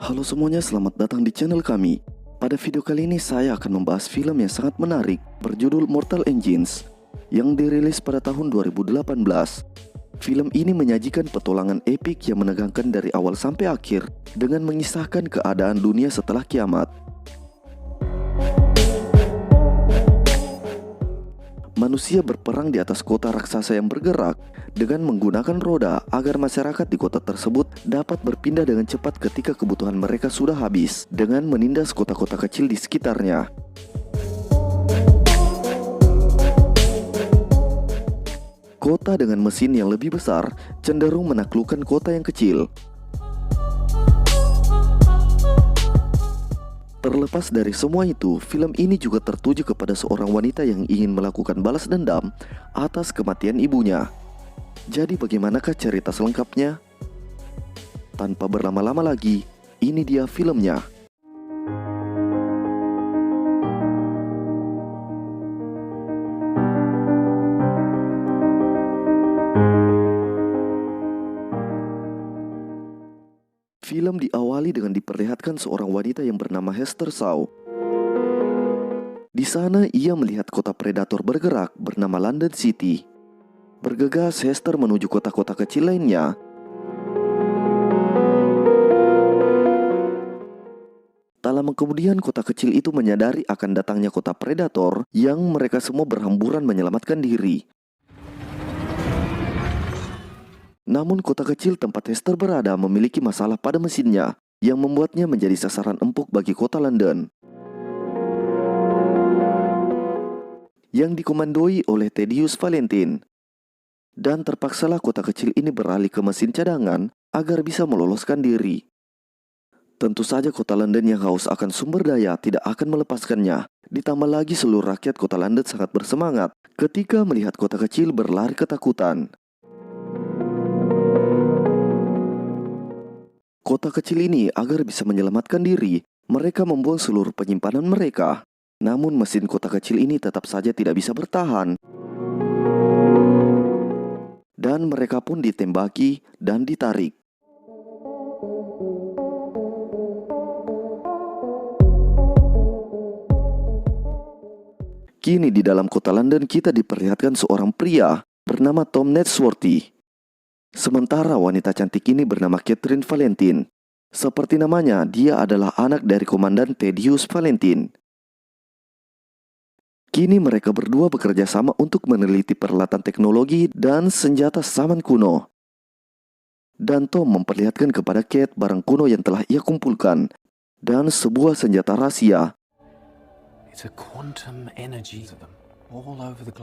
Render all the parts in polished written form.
Halo semuanya, selamat datang di channel kami. Pada video kali ini saya akan membahas film yang sangat menarik berjudul Mortal Engines yang dirilis pada tahun 2018. Film ini menyajikan petualangan epik yang menegangkan dari awal sampai akhir dengan mengisahkan keadaan dunia setelah kiamat. Manusia berperang di atas kota raksasa yang bergerak dengan menggunakan roda agar masyarakat di kota tersebut dapat berpindah dengan cepat ketika kebutuhan mereka sudah habis dengan menindas kota-kota kecil di sekitarnya. Kota dengan mesin yang lebih besar cenderung menaklukkan kota yang kecil. Terlepas dari semua itu, film ini juga tertuju kepada seorang wanita yang ingin melakukan balas dendam atas kematian ibunya. Jadi bagaimanakah cerita selengkapnya? Tanpa berlama-lama lagi, ini dia filmnya. Film diawali dengan diperlihatkan seorang wanita yang bernama Hester Shaw. Di sana ia melihat kota predator bergerak bernama London City. Bergegas Hester menuju kota-kota kecil lainnya. Tak lama kemudian kota kecil itu menyadari akan datangnya kota predator yang mereka semua berhamburan menyelamatkan diri. Namun kota kecil tempat Hester berada memiliki masalah pada mesinnya yang membuatnya menjadi sasaran empuk bagi kota London. Yang dikomandoi oleh Thaddeus Valentine. Dan terpaksalah kota kecil ini beralih ke mesin cadangan agar bisa meloloskan diri. Tentu saja kota London yang haus akan sumber daya tidak akan melepaskannya. Ditambah lagi seluruh rakyat kota London sangat bersemangat ketika melihat kota kecil berlari ketakutan. Kota kecil ini agar bisa menyelamatkan diri, mereka membuang seluruh penyimpanan mereka. Namun mesin kota kecil ini tetap saja tidak bisa bertahan. Dan mereka pun ditembaki dan ditarik. Kini di dalam kota London kita diperlihatkan seorang pria bernama Tom Nadsworthy. Sementara wanita cantik ini bernama Catherine Valentine. Seperti namanya, dia adalah anak dari Komandan Thaddeus Valentine. Kini mereka berdua bekerja sama untuk meneliti peralatan teknologi dan senjata zaman kuno. Dan Tom memperlihatkan kepada Kate barang kuno yang telah ia kumpulkan dan sebuah senjata rahasia.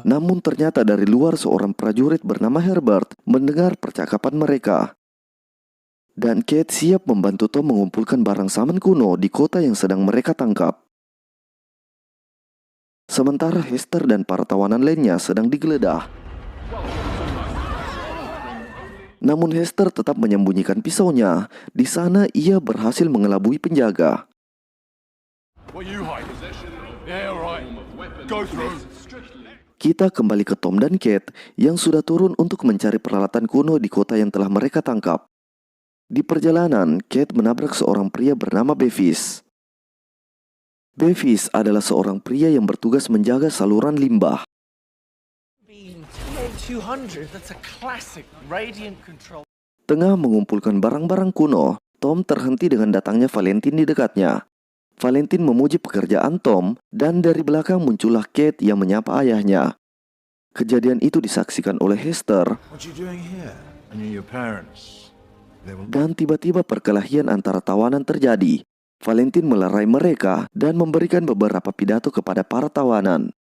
Namun ternyata dari luar seorang prajurit bernama Herbert mendengar percakapan mereka. Dan Kate siap membantu Tom mengumpulkan barang zaman kuno di kota yang sedang mereka tangkap. Sementara Hester dan para tawanan lainnya sedang digeledah. Namun Hester tetap menyembunyikan pisaunya. Di sana ia berhasil mengelabui penjaga. Kita kembali ke Tom dan Kate yang sudah turun untuk mencari peralatan kuno di kota yang telah mereka tangkap. Di perjalanan, Kate menabrak seorang pria bernama Bevis. Bevis adalah seorang pria yang bertugas menjaga saluran limbah. Tengah mengumpulkan barang-barang kuno, Tom terhenti dengan datangnya Valentine di dekatnya. Valentine memuji pekerjaan Tom dan dari belakang muncullah Kate yang menyapa ayahnya. Kejadian itu disaksikan oleh Hester. Dan tiba-tiba perkelahian antara tawanan terjadi. Valentine melerai mereka dan memberikan beberapa pidato kepada para tawanan.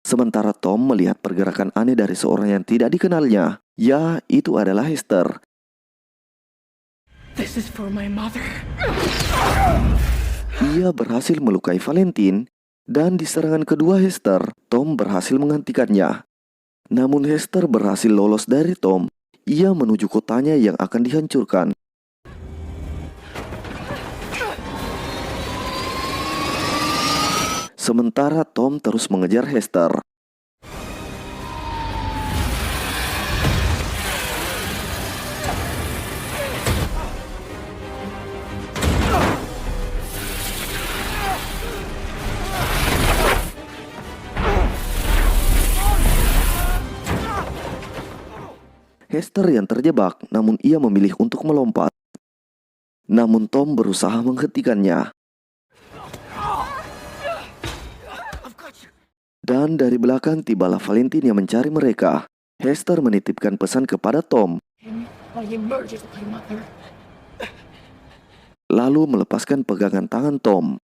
Sementara Tom melihat pergerakan aneh dari seorang yang tidak dikenalnya. Ya, itu adalah Hester. This is for my mother. Ia berhasil melukai Valentine dan di serangan kedua Hester, Tom berhasil menghentikannya. Namun Hester berhasil lolos dari Tom. Ia menuju kotanya yang akan dihancurkan. Sementara Tom terus mengejar Hester. Hester yang terjebak, namun ia memilih untuk melompat. Namun Tom berusaha menghentikannya. Dan dari belakang tibalah Valentine yang mencari mereka. Hester menitipkan pesan kepada Tom, lalu melepaskan pegangan tangan Tom.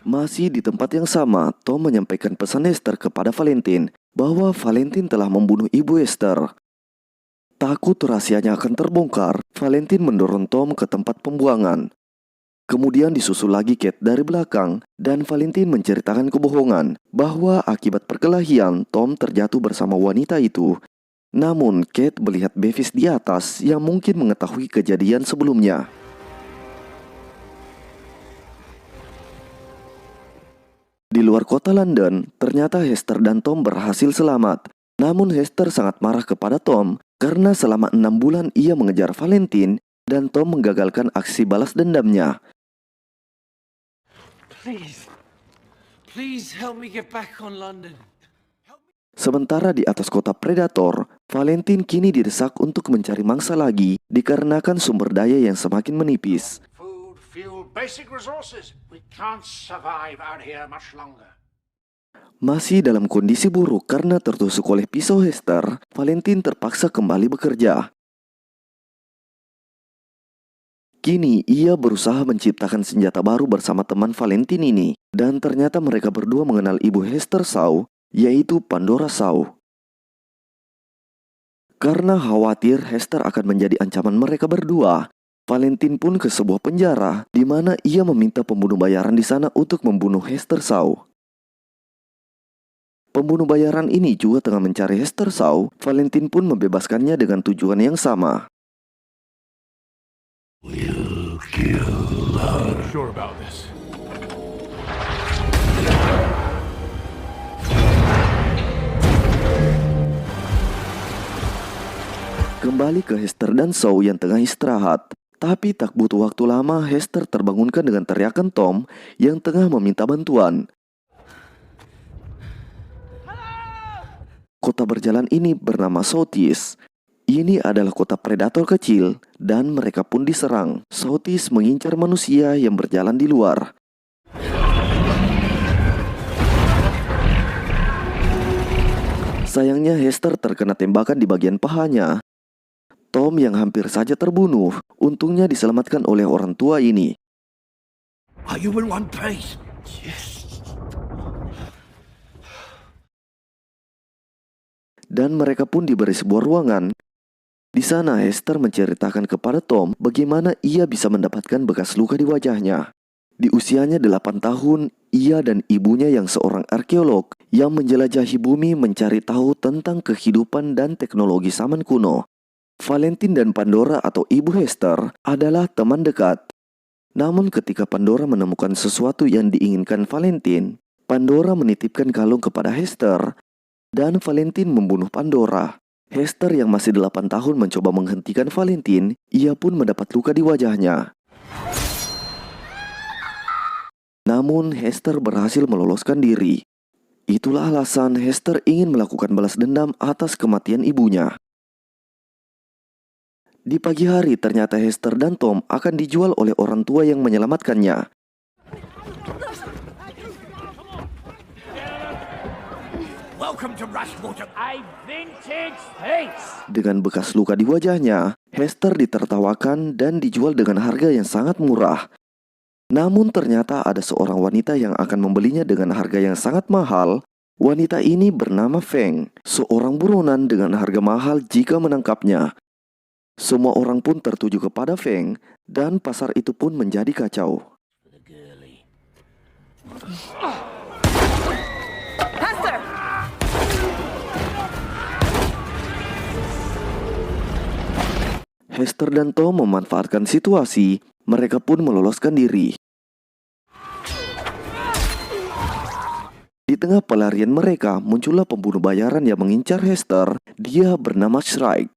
Masih di tempat yang sama, Tom menyampaikan pesan Hester kepada Valentine bahwa Valentine telah membunuh ibu Hester. Takut rahasianya akan terbongkar, Valentine mendorong Tom ke tempat pembuangan. Kemudian disusul lagi Kate dari belakang, dan Valentine menceritakan kebohongan bahwa akibat perkelahian Tom terjatuh bersama wanita itu. Namun Kate melihat Bevis di atas yang mungkin mengetahui kejadian sebelumnya. Di luar kota London, ternyata Hester dan Tom berhasil selamat. Namun Hester sangat marah kepada Tom karena selama 6 bulan ia mengejar Valentine dan Tom menggagalkan aksi balas dendamnya. Please help me get back on London. Sementara di atas kota Predator, Valentine kini didesak untuk mencari mangsa lagi dikarenakan sumber daya yang semakin menipis. Food, fuel, basic resources. We can't survive out here much longer. Masih dalam kondisi buruk karena tertusuk oleh pisau Hester, Valentine terpaksa kembali bekerja. Kini ia berusaha menciptakan senjata baru bersama teman Valentine ini, dan ternyata mereka berdua mengenal ibu Hester Shaw, yaitu Pandora Shaw. Karena khawatir Hester akan menjadi ancaman mereka berdua, Valentine pun ke sebuah penjara di mana ia meminta pembunuh bayaran di sana untuk membunuh Hester Shaw. Pembunuh bayaran ini juga tengah mencari Hester Shaw. Valentine pun membebaskannya dengan tujuan yang sama. We'll kill her. Sure about this. Kembali ke Hester dan Shaw yang tengah istirahat. Tapi tak butuh waktu lama, Hester terbangunkan dengan teriakan Tom yang tengah meminta bantuan. Kota berjalan ini bernama Southeast. Ini adalah kota predator kecil dan mereka pun diserang. Southeast mengincar manusia yang berjalan di luar. Sayangnya Hester terkena tembakan di bagian pahanya. Tom yang hampir saja terbunuh, untungnya diselamatkan oleh orang tua ini. Are you in one piece? Dan mereka pun diberi sebuah ruangan. Di sana Hester menceritakan kepada Tom bagaimana ia bisa mendapatkan bekas luka di wajahnya. Di usianya 8 tahun, ia dan ibunya yang seorang arkeolog yang menjelajahi bumi mencari tahu tentang kehidupan dan teknologi zaman kuno. Valentine dan Pandora atau ibu Hester adalah teman dekat. Namun ketika Pandora menemukan sesuatu yang diinginkan Valentine, Pandora menitipkan kalung kepada Hester dan Valentine membunuh Pandora. Hester yang masih 8 tahun mencoba menghentikan Valentine, ia pun mendapat luka di wajahnya. Namun Hester berhasil meloloskan diri. Itulah alasan Hester ingin melakukan balas dendam atas kematian ibunya. Di pagi hari ternyata Hester dan Tom akan dijual oleh orang tua yang menyelamatkannya. Welcome to Rustwater. A vintage piece. Dengan bekas luka di wajahnya, Hester ditertawakan dan dijual dengan harga yang sangat murah. Namun ternyata ada seorang wanita yang akan membelinya dengan harga yang sangat mahal. Wanita ini bernama Feng, seorang buronan dengan harga mahal jika menangkapnya. Semua orang pun tertuju kepada Feng, dan pasar itu pun menjadi kacau. Hester! Hester dan Tom memanfaatkan situasi, mereka pun meloloskan diri. Di tengah pelarian mereka, muncullah pembunuh bayaran yang mengincar Hester. Dia bernama Shrike.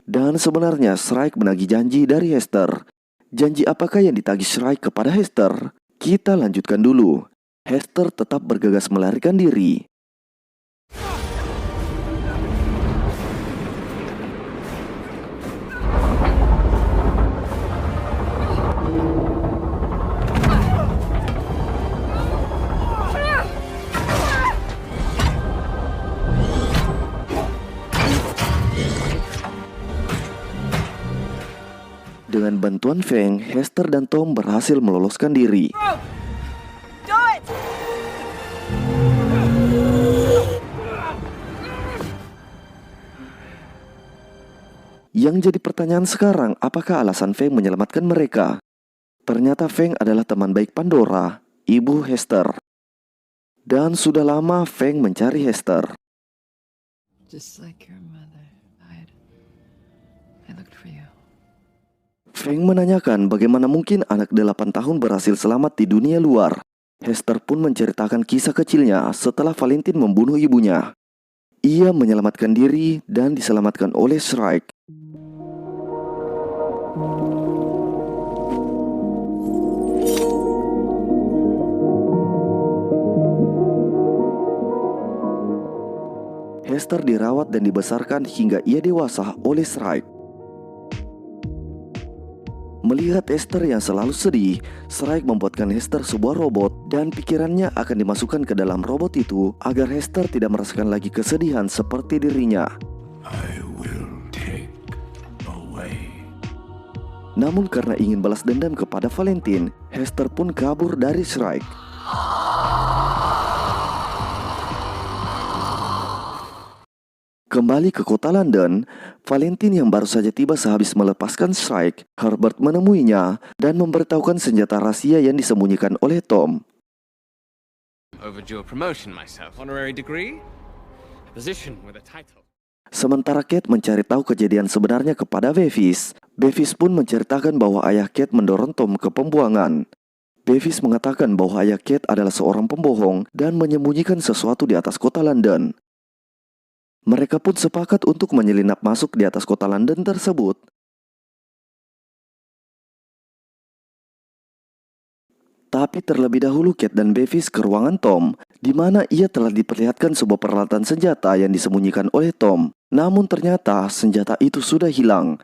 Dan sebenarnya Shrike menagih janji dari Hester. Janji apakah yang ditagih Shrike kepada Hester? Kita lanjutkan dulu. Hester tetap bergegas melarikan diri. Dengan bantuan Feng, Hester dan Tom berhasil meloloskan diri. Do it! Yang jadi pertanyaan sekarang, apakah alasan Feng menyelamatkan mereka? Ternyata Feng adalah teman baik Pandora, ibu Hester. Dan sudah lama Feng mencari Hester. Just like your mother, I looked for you. Feng menanyakan bagaimana mungkin anak 8 tahun berhasil selamat di dunia luar. Hester pun menceritakan kisah kecilnya setelah Valentine membunuh ibunya. Ia menyelamatkan diri dan diselamatkan oleh Shrike. Hester dirawat dan dibesarkan hingga ia dewasa oleh Shrike. Melihat Hester yang selalu sedih, Shrike membuatkan Hester sebuah robot dan pikirannya akan dimasukkan ke dalam robot itu agar Hester tidak merasakan lagi kesedihan seperti dirinya. I will take away. Namun karena ingin balas dendam kepada Valentine, Hester pun kabur dari Shrike. Kembali ke kota London, Valentine yang baru saja tiba sehabis melepaskan Shrike, Herbert menemuinya dan memberitahukan senjata rahasia yang disembunyikan oleh Tom. Overdue a promotion myself. Honorary degree? Position with a title. Sementara Kate mencari tahu kejadian sebenarnya kepada Bevis. Bevis pun menceritakan bahwa ayah Kate mendorong Tom ke pembuangan. Bevis mengatakan bahwa ayah Kate adalah seorang pembohong dan menyembunyikan sesuatu di atas kota London. Mereka pun sepakat untuk menyelinap masuk di atas kota London tersebut. Tapi terlebih dahulu Kate dan Bevis ke ruangan Tom, di mana ia telah diperlihatkan sebuah peralatan senjata yang disembunyikan oleh Tom. Namun ternyata senjata itu sudah hilang.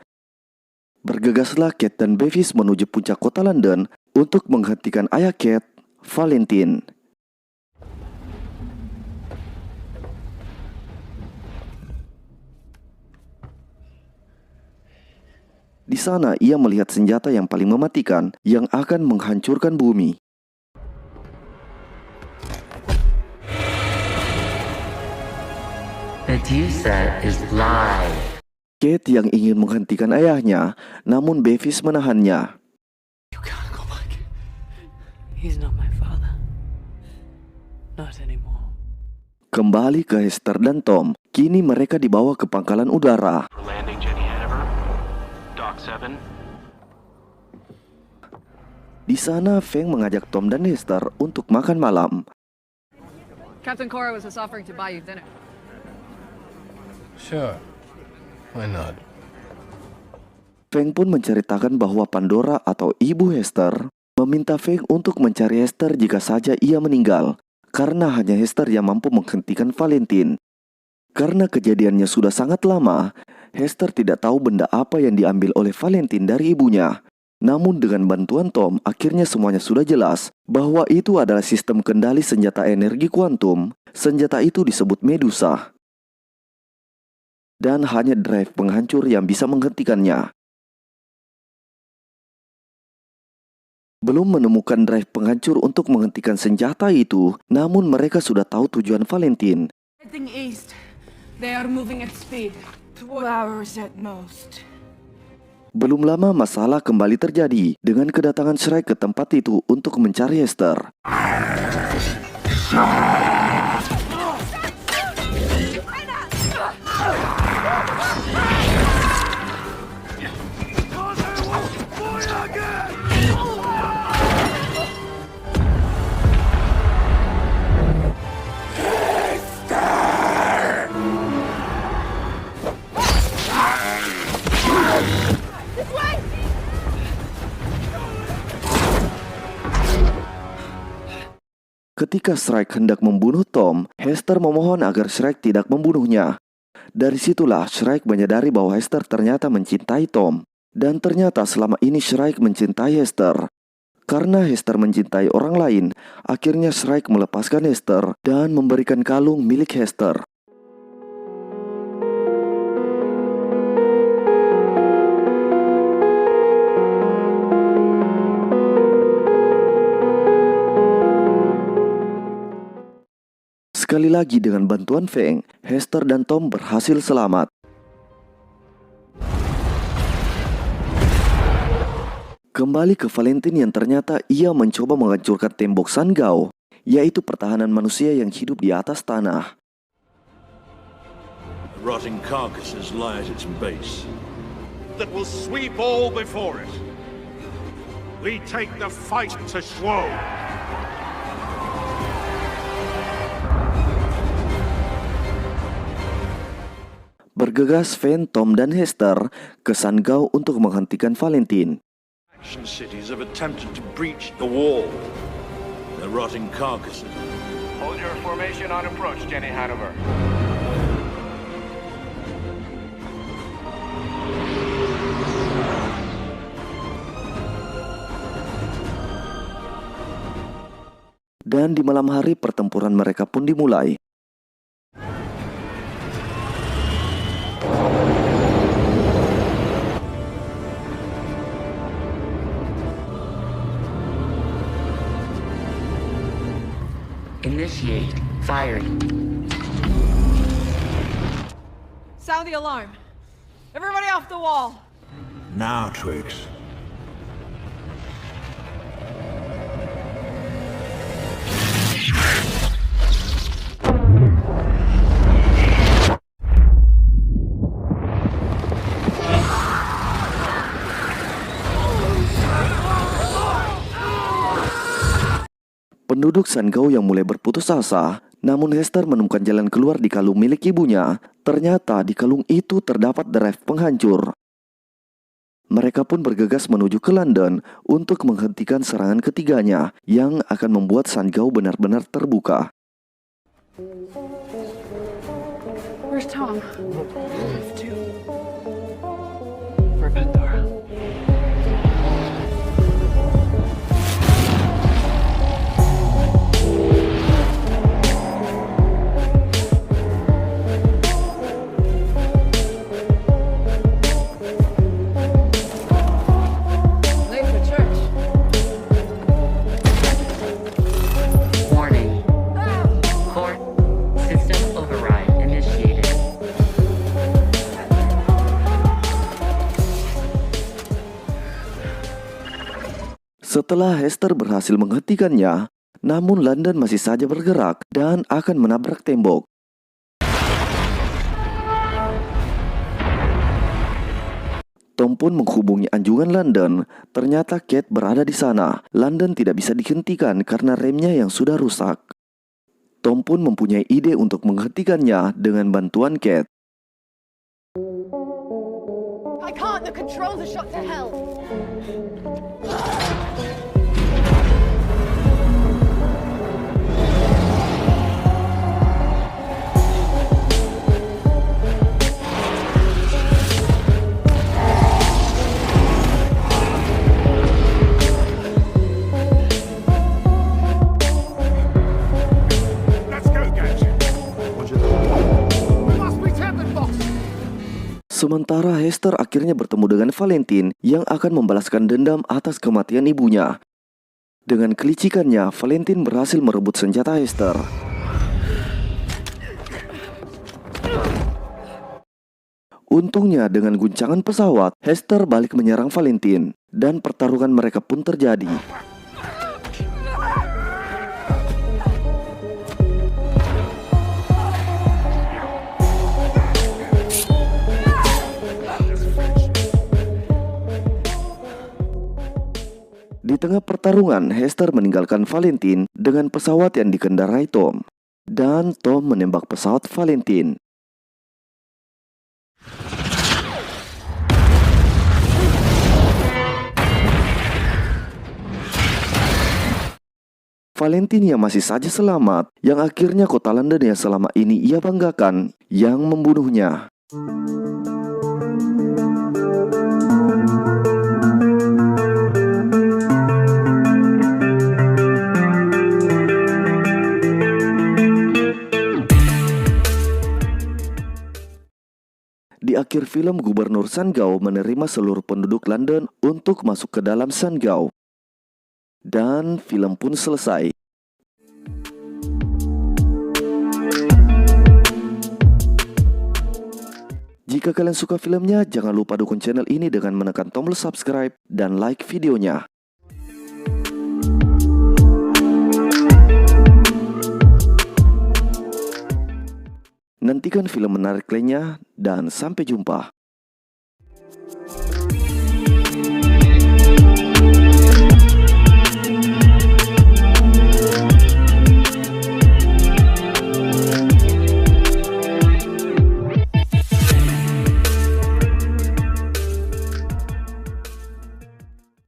Bergegaslah Kate dan Bevis menuju puncak kota London untuk menghentikan ayah Kate, Valentine. Di sana ia melihat senjata yang paling mematikan yang akan menghancurkan bumi. Medusa is live. Kate yang ingin menghentikan ayahnya, namun Bevis menahannya. You can't go back. He's not my father. Not anymore. Kembali ke Hester dan Tom, kini mereka dibawa ke pangkalan udara. Landing Jenny Hanover. Dock 7. Di sana Feng mengajak Tom dan Hester untuk makan malam. Captain Cora was just offering to buy you dinner. Sure. Why not? Feng pun menceritakan bahwa Pandora atau ibu Hester meminta Feng untuk mencari Hester jika saja ia meninggal, karena hanya Hester yang mampu menghentikan Valentine. Karena kejadiannya sudah sangat lama, Hester tidak tahu benda apa yang diambil oleh Valentine dari ibunya. Namun dengan bantuan Tom, akhirnya semuanya sudah jelas bahwa itu adalah sistem kendali senjata energi kuantum. Senjata itu disebut Medusa. Dan hanya drive penghancur yang bisa menghentikannya. Belum menemukan drive penghancur untuk menghentikan senjata itu, namun mereka sudah tahu tujuan Valentine. Heading east. They are moving at speed. 2 hours at most. Belum lama masalah kembali terjadi dengan kedatangan Shrike ke tempat itu untuk mencari Hester. Ketika Shrike hendak membunuh Tom, Hester memohon agar Shrike tidak membunuhnya. Dari situlah Shrike menyadari bahwa Hester ternyata mencintai Tom. Dan ternyata selama ini Shrike mencintai Hester. Karena Hester mencintai orang lain, akhirnya Shrike melepaskan Hester dan memberikan kalung milik Hester. Sekali lagi dengan bantuan Feng, Hester dan Tom berhasil selamat. Kembali ke Valentine yang ternyata ia mencoba menghancurkan tembok Sangao, yaitu pertahanan manusia yang hidup di atas tanah. Rotting carcasses lie at its base. That will sweep all before it. We take the fight to Shuo. Bergegas Fen, Tom, dan Hester ke Sangao untuk menghentikan Valentine. Action cities have attempted to breach the wall. The rotting carcasses. Hold your formation on approach, Jenny Hanover. Dan di malam hari pertempuran mereka pun dimulai. Initiate firing. Sound the alarm. Everybody off the wall. Now, Twigs. Penduduk Sangao yang mulai berputus asa, namun Hester menemukan jalan keluar di kalung milik ibunya. Ternyata di kalung itu terdapat drive penghancur. Mereka pun bergegas menuju ke London untuk menghentikan serangan ketiganya yang akan membuat Sangao benar-benar terbuka. Where's Tom? For Pandora. Late for church. Warning. Core system override initiated. Setelah Hester berhasil menghentikannya, namun London masih saja bergerak dan akan menabrak tembok. Tom pun menghubungi anjungan London. Ternyata Kate berada di sana. London tidak bisa dihentikan karena remnya yang sudah rusak. Tom pun mempunyai ide untuk menghentikannya dengan bantuan Kate. I can't. The controls are shot to hell. Let's go, Gadget. We must be tempered, boss. Sementara Hester akhirnya bertemu dengan Valentine yang akan membalaskan dendam atas kematian ibunya. Dengan kelicikannya, Valentine berhasil merebut senjata Hester. Untungnya dengan guncangan pesawat, Hester balik menyerang Valentine dan pertarungan mereka pun terjadi. Di tengah pertarungan, Hester meninggalkan Valentine dengan pesawat yang dikendarai Tom. Dan Tom menembak pesawat Valentine. Valentin yang masih saja selamat, yang akhirnya kota London yang selama ini ia banggakan, yang membunuhnya. Di akhir film, Gubernur Sangau menerima seluruh penduduk London untuk masuk ke dalam Sangau. Dan film pun selesai. Jika kalian suka filmnya, jangan lupa dukung channel ini dengan menekan tombol subscribe dan like videonya. Nantikan film menarik lainnya dan sampai jumpa.